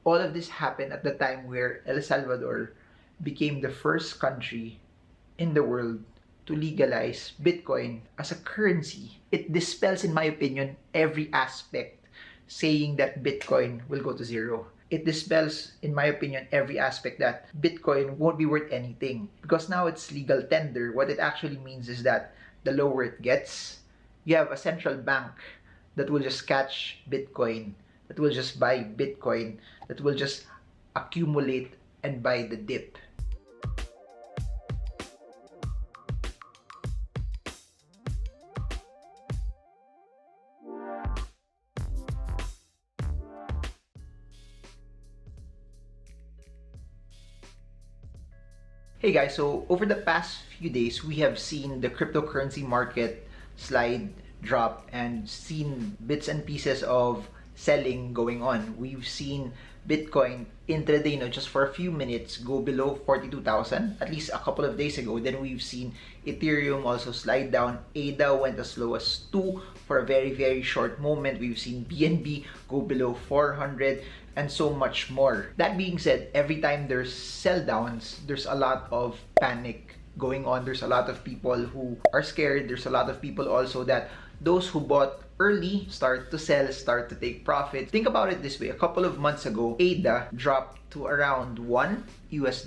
All of this happened at the time where El Salvador became the first country in the world to legalize Bitcoin as a currency. It dispels, in my opinion, every aspect saying that Bitcoin will go to zero. It dispels, in my opinion, every aspect that Bitcoin won't be worth anything. Because now it's legal tender, what it actually means is that the lower it gets, you have a central bank that will just catch Bitcoin, that will just buy Bitcoin, that will just accumulate and buy the dip. Hey guys, so over the past few days, we have seen the cryptocurrency market slide, drop, and seen bits and pieces of selling going on. We've seen Bitcoin intraday, just for a few minutes, go below 42,000, at least a couple of days ago. Then we've seen Ethereum also slide down. ADA went as low as 2 for a very, very short moment. We've seen BNB go below 400 and so much more. That being said, every time there's sell downs, there's a lot of panic going on. There's a lot of people who are scared. There's a lot of people also that those who bought early start to sell, start to take profit. Think about it this way. A couple of months ago, ADA dropped to around $1 US.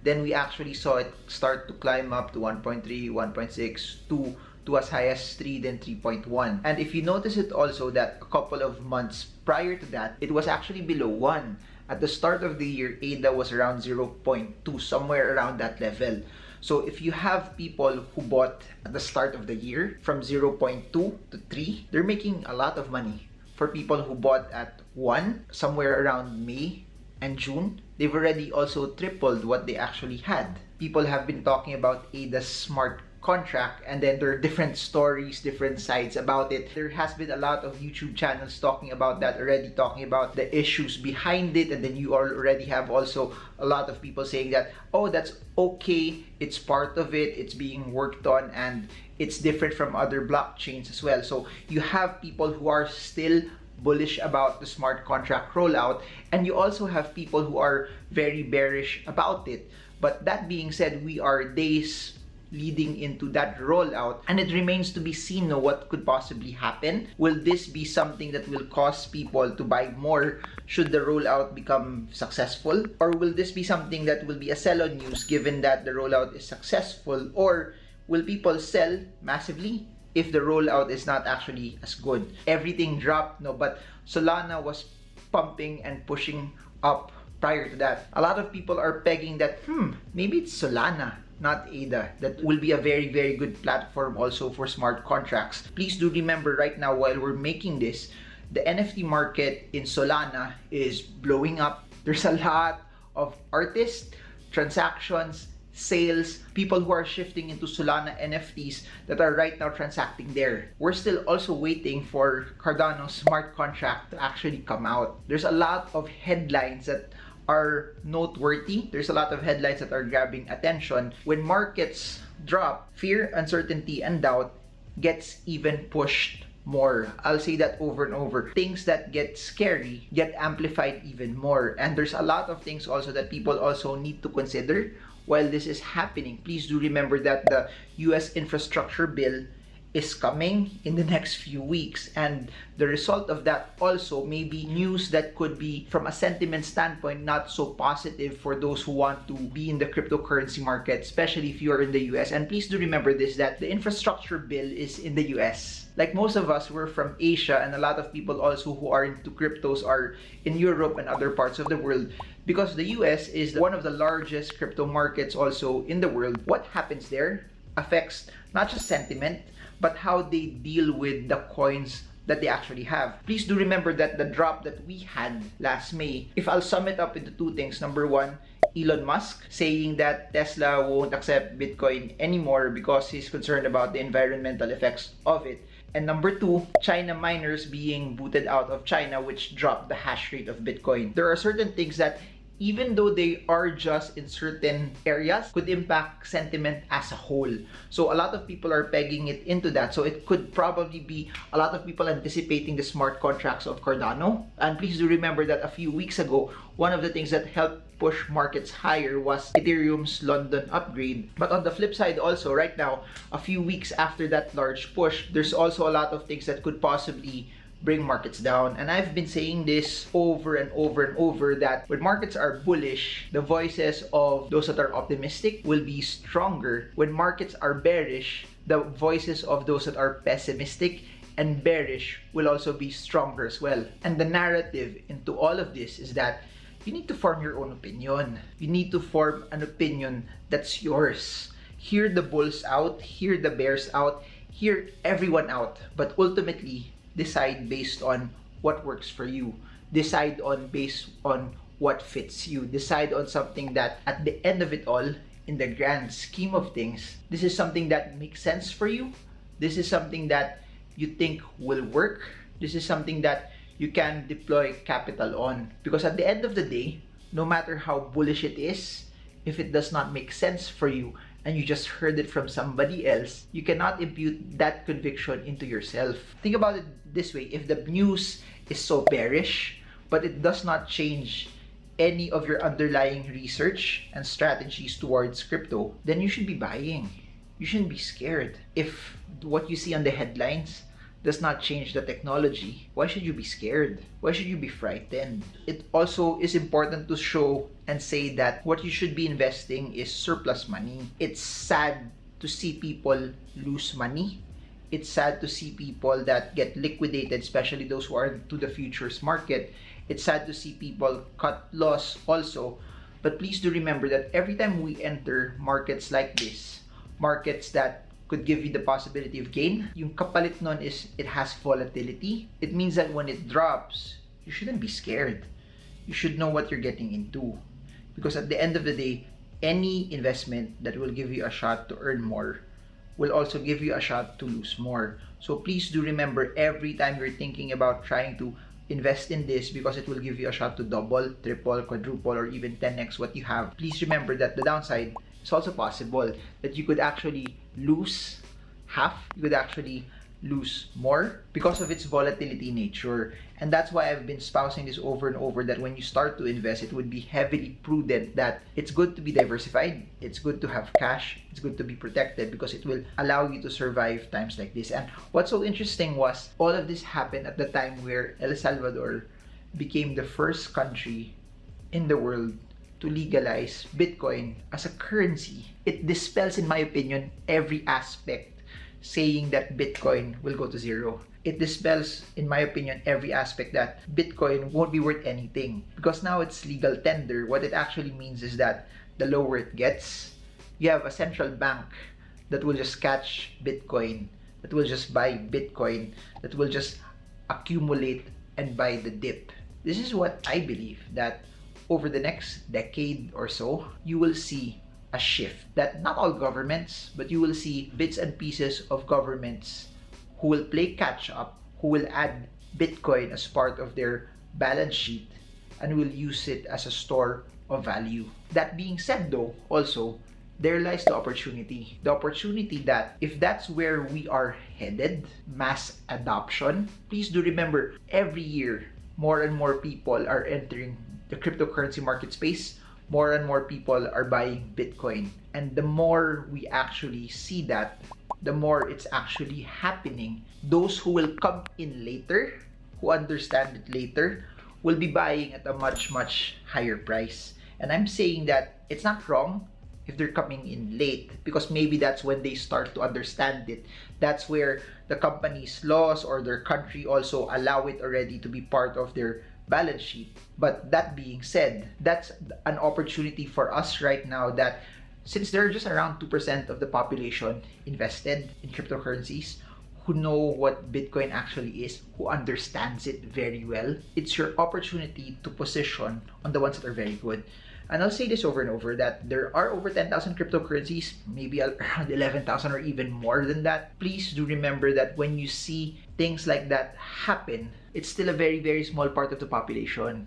Then we actually saw it start to climb up to 1.3, 1.6, 2, to as high as 3, then 3.1. And if you notice it also that a couple of months prior to that, it was actually below 1. At the start of the year, ADA was around 0.2, somewhere around that level. So if you have people who bought at the start of the year from 0.2 to 3, they're making a lot of money. For people who bought at 1, somewhere around May and June, they've already also tripled what they actually had. People have been talking about ADA's smart contract, and then there are different stories, different sides about it. There has been a lot of YouTube channels talking about that already, talking about the issues behind it, and then you already have also a lot of people saying that, oh, that's okay, it's part of it, it's being worked on, and it's different from other blockchains as well. So you have people who are still bullish about the smart contract rollout, and you also have people who are very bearish about it. But that being said, we are days leading into that rollout, and it remains to be seen what could possibly happen. Will this be something that will cause people to buy more should the rollout become successful? Or will this be something that will be a sell-on news given that the rollout is successful? Or will people sell massively if the rollout is not actually as good? Everything dropped, but Solana was pumping and pushing up prior to that. A lot of people are pegging that, maybe it's Solana, not ADA, that will be a very, very good platform also for smart contracts. Please do remember right now, while we're making this, the NFT market in Solana is blowing up. There's a lot of artists, transactions, sales, people who are shifting into Solana NFTs that are right now transacting there. We're still also waiting for Cardano's smart contract to actually come out. There's a lot of headlines that are noteworthy. There's a lot of headlines that are grabbing attention. When markets drop, fear, uncertainty, and doubt gets even pushed more. I'll say that over and over. Things that get scary get amplified even more. And there's a lot of things also that people also need to consider while this is happening. Please do remember that the US infrastructure bill is coming in the next few weeks, and the result of that also may be news that could be, from a sentiment standpoint, not so positive for those who want to be in the cryptocurrency market, especially if you are in the US. And please do remember this, that the infrastructure bill is in the US. Like most of us, we're from Asia, and a lot of people also who are into cryptos are in Europe and other parts of the world, because the US is one of the largest crypto markets also in the world. What happens there affects not just sentiment, but how they deal with the coins that they actually have. Please do remember that the drop that we had last May, if I'll sum it up into two things. Number one, Elon Musk saying that Tesla won't accept Bitcoin anymore because he's concerned about the environmental effects of it. And number two, China miners being booted out of China, which dropped the hash rate of Bitcoin. There are certain things that even though they are just in certain areas, could impact sentiment as a whole. So a lot of people are pegging it into that. So it could probably be a lot of people anticipating the smart contracts of Cardano. And please do remember that a few weeks ago, one of the things that helped push markets higher was Ethereum's London upgrade. But on the flip side also, right now, a few weeks after that large push, there's also a lot of things that could possibly bring markets down. And I've been saying this over and over and over, that when markets are bullish, the voices of those that are optimistic will be stronger. When markets are bearish, the voices of those that are pessimistic and bearish will also be stronger as well. And the narrative into all of this is that you need to form your own opinion. You need to form an opinion that's yours. Hear the bulls out, hear the bears out, hear everyone out, but ultimately decide based on what works for you. Decide on based on what fits you. Decide on something that at the end of it all, in the grand scheme of things, this is something that makes sense for you. This is something that you think will work. This is something that you can deploy capital on. Because at the end of the day, no matter how bullish it is, if it does not make sense for you and you just heard it from somebody else, you cannot impute that conviction into yourself. Think about it this way: if the news is so bearish, but it does not change any of your underlying research and strategies towards crypto, then you should be buying. You shouldn't be scared. If what you see on the headlines does not change the technology, why should you be scared? Why should you be frightened? It also is important to show and say that what you should be investing is surplus money. It's sad to see people lose money. It's sad to see people that get liquidated, especially those who are into the futures market. It's sad to see people cut loss also. But please do remember that every time we enter markets like this, markets that could give you the possibility of gain, yung kapalit nun is it has volatility. It means that when it drops, you shouldn't be scared. You should know what you're getting into. Because at the end of the day, any investment that will give you a shot to earn more will also give you a shot to lose more. So please do remember, every time you're thinking about trying to invest in this because it will give you a shot to double, triple, quadruple, or even 10x what you have, please remember that the downside, it's also possible that you could actually lose half, you could actually lose more because of its volatility nature. And that's why I've been espousing this over and over, that when you start to invest, it would be heavily prudent, that it's good to be diversified, it's good to have cash, it's good to be protected, because it will allow you to survive times like this. And what's so interesting was all of this happened at the time where El Salvador became the first country in the world to legalize Bitcoin as a currency. It dispels, in my opinion, every aspect saying that Bitcoin will go to zero. It dispels, in my opinion, every aspect that Bitcoin won't be worth anything. Because now it's legal tender. What it actually means is that the lower it gets, you have a central bank that will just catch Bitcoin, that will just buy Bitcoin, that will just accumulate and buy the dip. This is what I believe, that over the next decade or so, you will see a shift, that not all governments, but you will see bits and pieces of governments who will play catch up, who will add Bitcoin as part of their balance sheet and will use it as a store of value. That being said though, also, there lies the opportunity. The opportunity that if that's where we are headed, mass adoption, please do remember, every year, more and more people are entering the cryptocurrency market space. More and more people are buying Bitcoin. And the more we actually see that, the more it's actually happening. Those who will come in later, who understand it later, will be buying at a much, much higher price. And I'm saying that it's not wrong if they're coming in late, because maybe that's when they start to understand it. That's where the company's laws or their country also allow it already to be part of their balance sheet. But that being said, that's an opportunity for us right now, that since there are just around 2% of the population invested in cryptocurrencies who know what Bitcoin actually is, who understands it very well, it's your opportunity to position on the ones that are very good. And I'll say this over and over, that there are over 10,000 cryptocurrencies, maybe around 11,000 or even more than that. Please do remember that when you see things like that happen, it's still a very, very small part of the population.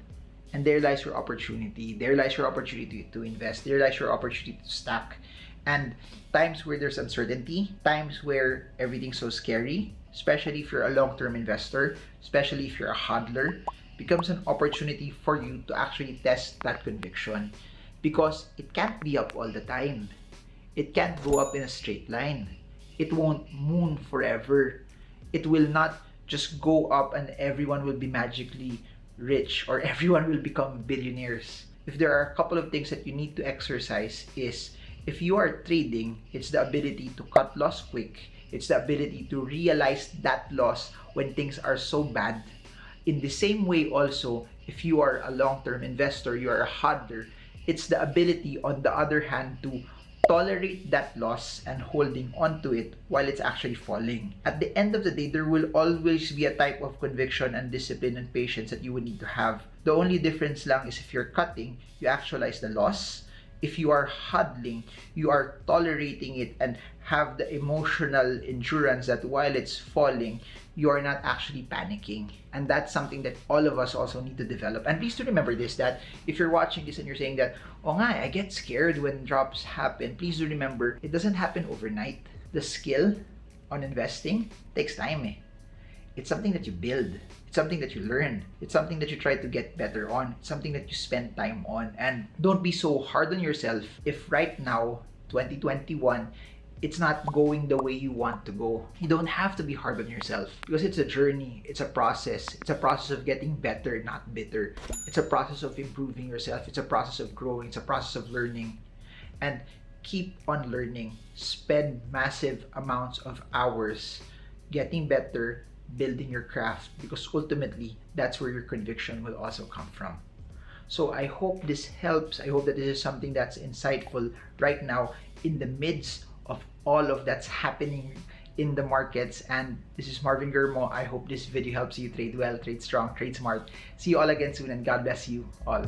And there lies your opportunity. There lies your opportunity to invest. There lies your opportunity to stack. And times where there's uncertainty, times where everything's so scary, especially if you're a long-term investor, especially if you're a hodler, becomes an opportunity for you to actually test that conviction. Because it can't be up all the time. It can't go up in a straight line. It won't moon forever. It will not just go up and everyone will be magically rich or everyone will become billionaires. If there are a couple of things that you need to exercise is, if you are trading, it's the ability to cut loss quick. It's the ability to realize that loss when things are so bad. In the same way also, if you are a long-term investor, you are a hodler, it's the ability, on the other hand, to tolerate that loss and holding on to it while it's actually falling. At the end of the day, there will always be a type of conviction and discipline and patience that you would need to have. The only difference lang is if you're cutting, you actualize the loss. If you are hodling, you are tolerating it and have the emotional endurance that while it's falling, you are not actually panicking. And that's something that all of us also need to develop. And please do remember this, that if you're watching this and you're saying that, oh nga, I get scared when drops happen, please do remember, it doesn't happen overnight. The skill on investing takes time. It's something that you build. It's something that you learn. It's something that you try to get better on. It's something that you spend time on. And don't be so hard on yourself if right now, 2021, it's not going the way you want to go. You don't have to be hard on yourself because it's a journey. It's a process. It's a process of getting better, not bitter. It's a process of improving yourself. It's a process of growing. It's a process of learning. And keep on learning. Spend massive amounts of hours getting better, building your craft, because ultimately that's where your conviction will also come from. So I hope this helps. I hope that this is something that's insightful right now in the midst of all of that's happening in the markets. And this is Marvin Germo. I hope this video helps you trade well, trade strong, trade smart. See you all again soon, and God bless you all.